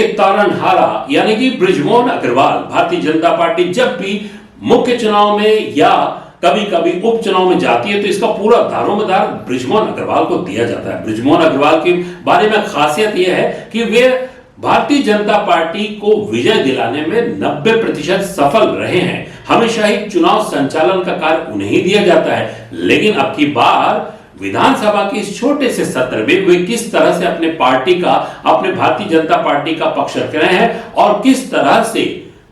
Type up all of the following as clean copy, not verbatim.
के तारनहारा यानी कि बृजमोहन अग्रवाल, भारतीय जनता पार्टी जब भी मुख्य चुनाव में या कभी कभी उपचुनाव में जाती है तो इसका पूरा दारोमदार बृजमोहन अग्रवाल को दिया जाता है। बृजमोहन अग्रवाल के बारे में खासियत यह है कि वे भारतीय जनता पार्टी को विजय दिलाने में 90% सफल रहे हैं। हमेशा ही चुनाव संचालन का कार्य उन्हें ही दिया जाता है, लेकिन अब की बार विधानसभा के इस छोटे से सत्र में वे किस तरह से अपने भारतीय जनता पार्टी का पक्ष रख रहे हैं और किस तरह से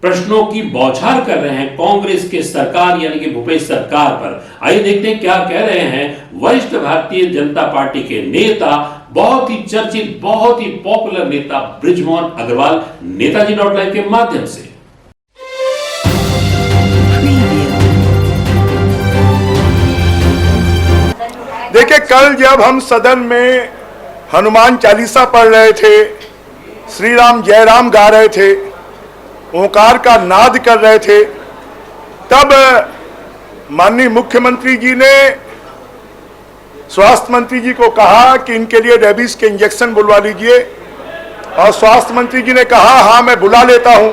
प्रश्नों की बौछार कर रहे हैं कांग्रेस के सरकार यानी कि भूपेश सरकार पर। आइए देखते हैं क्या कह रहे हैं वरिष्ठ भारतीय जनता पार्टी के नेता, बहुत ही चर्चित, बहुत ही पॉपुलर नेता बृजमोहन अग्रवाल नेताजी.live के माध्यम से। देखिए, कल जब हम सदन में हनुमान चालीसा पढ़ रहे थे, श्री राम जय राम गा रहे थे, ओंकार का नाद कर रहे थे, तब माननीय मुख्यमंत्री जी ने स्वास्थ्य मंत्री जी को कहा कि इनके लिए रेबीज के इंजेक्शन बुलवा लीजिए, और स्वास्थ्य मंत्री जी ने कहा हाँ मैं बुला लेता हूं।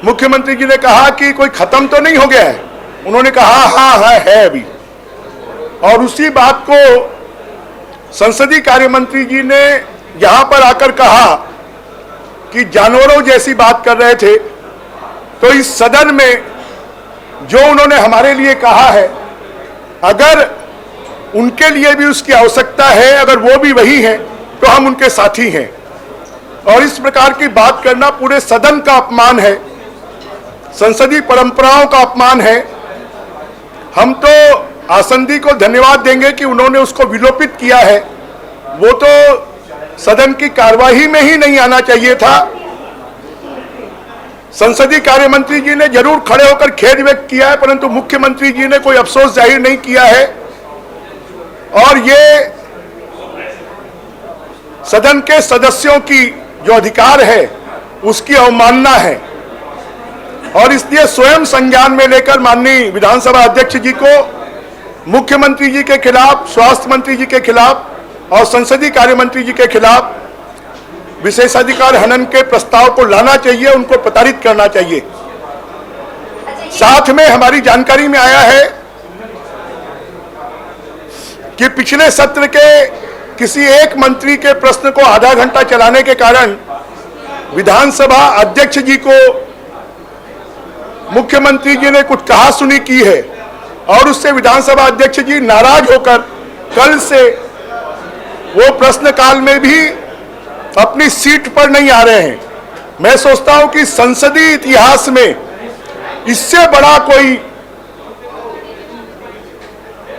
मुख्यमंत्री जी ने कहा कि कोई खत्म तो नहीं हो गया है, उन्होंने कहा हाँ है अभी। और उसी बात को संसदीय कार्य मंत्री जी ने यहां पर आकर कहा कि जानवरों जैसी बात कर रहे थे। तो इस सदन में जो उन्होंने हमारे लिए कहा है, अगर उनके लिए भी उसकी आवश्यकता है, अगर वो भी वही हैं तो हम उनके साथी हैं। और इस प्रकार की बात करना पूरे सदन का अपमान है, संसदीय परंपराओं का अपमान है। हम तो आसंदी को धन्यवाद देंगे कि उन्होंने उसको विलोपित किया है, वो तो सदन की कार्यवाही में ही नहीं आना चाहिए था। संसदीय कार्य मंत्री जी ने जरूर खड़े होकर खेद व्यक्त किया है, परंतु मुख्यमंत्री जी ने कोई अफसोस जाहिर नहीं किया है। और ये सदन के सदस्यों की जो अधिकार है उसकी अवमानना है, और इसलिए स्वयं संज्ञान में लेकर माननीय विधानसभा अध्यक्ष जी को मुख्यमंत्री जी के खिलाफ, स्वास्थ्य मंत्री जी के खिलाफ और संसदीय कार्य मंत्री जी के खिलाफ विशेषाधिकार हनन के प्रस्ताव को लाना चाहिए, उनको प्रताड़ित करना चाहिए। साथ में हमारी जानकारी में आया है कि पिछले सत्र के किसी एक मंत्री के प्रश्न को आधा घंटा चलाने के कारण विधानसभा अध्यक्ष जी को मुख्यमंत्री जी ने कुछ कहा सुनी की है, और उससे विधानसभा अध्यक्ष जी नाराज होकर कल से वो प्रश्नकाल में भी अपनी सीट पर नहीं आ रहे हैं। मैं सोचता हूं कि संसदीय इतिहास में इससे बड़ा कोई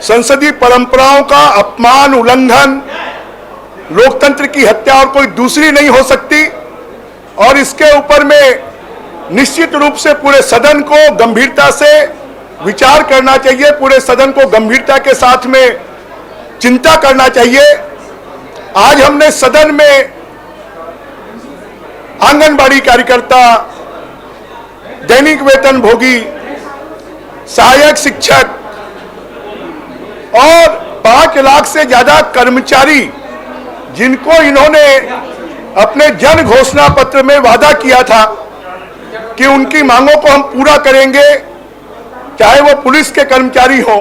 संसदीय परंपराओं का अपमान, उल्लंघन, लोकतंत्र की हत्या और कोई दूसरी नहीं हो सकती। और इसके ऊपर में निश्चित रूप से पूरे सदन को गंभीरता से विचार करना चाहिए, पूरे सदन को गंभीरता के साथ में चिंता करना चाहिए। आज हमने सदन में आंगनबाड़ी कार्यकर्ता, दैनिक वेतन भोगी, सहायक शिक्षक और 5 लाख से ज्यादा कर्मचारी, जिनको इन्होंने अपने जन घोषणा पत्र में वादा किया था कि उनकी मांगों को हम पूरा करेंगे, चाहे वो पुलिस के कर्मचारी हों,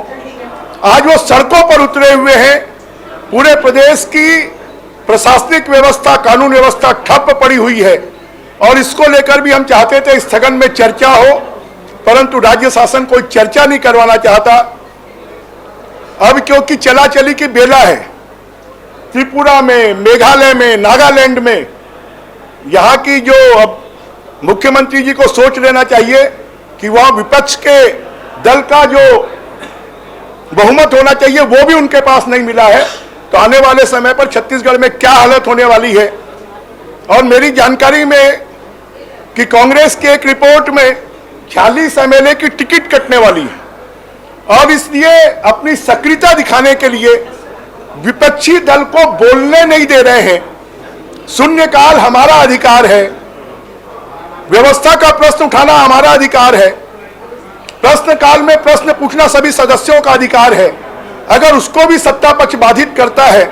आज वो सड़कों पर उतरे हुए हैं। पूरे प्रदेश की प्रशासनिक व्यवस्था, कानून व्यवस्था ठप पड़ी हुई है, और इसको लेकर भी हम चाहते थे स्थगन में चर्चा हो, परंतु राज्य शासन कोई चर्चा नहीं करवाना चाहता। अब क्योंकि चला चली की बेला है, त्रिपुरा में, मेघालय में, नागालैंड में, यहाँ की जो अब मुख्यमंत्री जी को सोच लेना चाहिए कि वह विपक्ष के दल का जो बहुमत होना चाहिए वो भी उनके पास नहीं मिला है। तो आने वाले समय पर छत्तीसगढ़ में क्या हालत होने वाली है। और मेरी जानकारी में कि कांग्रेस की एक रिपोर्ट में 46 एमएलए की टिकट कटने वाली है, और इसलिए अपनी सक्रियता दिखाने के लिए विपक्षी दल को बोलने नहीं दे रहे हैं। शून्यकाल हमारा अधिकार है, व्यवस्था का प्रश्न उठाना हमारा अधिकार है, प्रश्नकाल में प्रश्न पूछना सभी सदस्यों का अधिकार है। अगर उसको भी सत्ता पक्ष बाधित करता है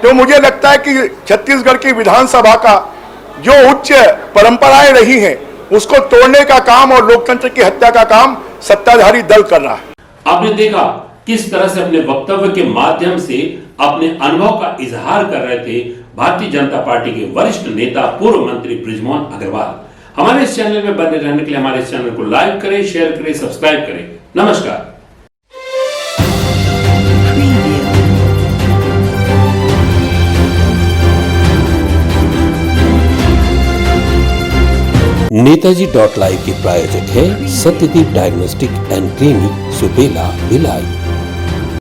तो मुझे लगता है कि छत्तीसगढ़ की विधानसभा का जो उच्च परंपराएं रही हैं उसको तोड़ने का काम और लोकतंत्र की हत्या का काम सत्ताधारी दल कर रहा है। आपने देखा किस तरह से अपने वक्तव्य के माध्यम से अपने अनुभव का इजहार कर रहे थे भारतीय जनता पार्टी के वरिष्ठ नेता पूर्व मंत्री बृजमोहन अग्रवाल। हमारे इस चैनल में बने रहने के लिए हमारे इस चैनल को लाइक करें, शेयर करें, सब्सक्राइब करें। नमस्कार। नेताजी.live के प्रायोजक है Satyadeep diagnostic and clinic, Supela, Bhilai.